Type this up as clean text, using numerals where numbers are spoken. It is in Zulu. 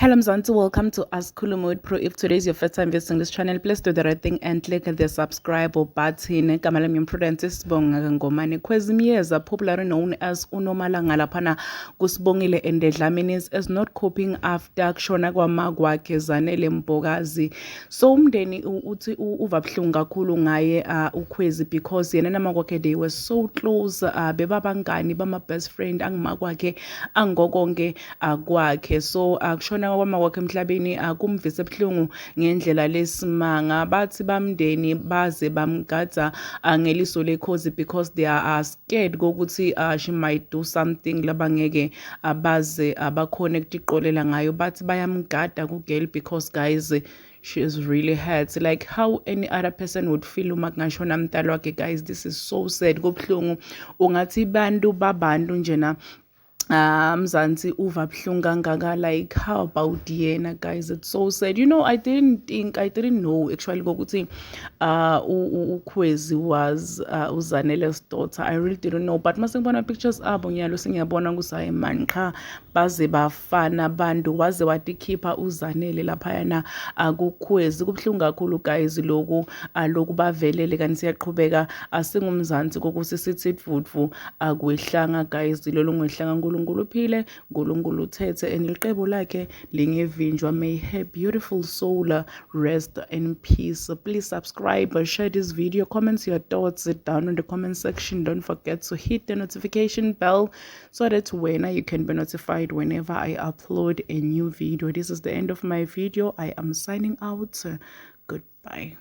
Hello Mzansi, welcome to Ask Mode Pro. If today is your first time visiting this channel, please do the right thing and click the subscribe button. Igama lami ngumPrudence Sibonga Ngomane. Khwezimiyeza, popularly known as uNomalanga laphana kuSibongile Endledlamini, is not coping after kushona kwama kwakhe Zanele Mbokazi. So umndeni uthi uva buhlungu kakhulu ngaye uKhwezi because yena nama kwakhe they were so close, bebabangani bama best friend angima kwakhe angokonke kwakhe. So kushona kwama kwakhe emhlabeni akumvise ebuhlungu ngendlela lesimanga. Bathi bamndeni baze bamgada ngeliso lekhozi because they are scared kokuthi she might do something labangeke baze abaconnect iqolela ngayo. Bathi bayamgada kugirl because guys she is really hurt, like how any other person would feel uma kungashona mntalo wakhe. Guys, this is so sad, kubuhlungu. Ungathi bantu babantu njena Mzansi uva buhlungu kangaka, like how about yena? Guys, it's so sad. I didn't know actually kokuthi uKhwezi was uZanele's daughter. I really didn't know, but mase ngibona pictures abo nyalo sengiyabona kusaye man qha baze bafana bantu waze watikhipha uZanele laphayana kuKhwezi. Kubuhlungu kakhulu guys lokhu bavelele kanti siyaqhubeka asingumzansi kokuthi sithi vutvu akwehlanga. Guys, lelo ngwehlanga uNkulunkulu uphile, uNkulunkulu uthethe, and iliqebo lakhe lingevinjwa. May her beautiful soul rest in peace. Please subscribe, share this video, comment your thoughts down in the comment section. Don't forget to hit the notification bell so that you can be notified whenever I upload a new video. This is the end of my video. I am signing out. Goodbye.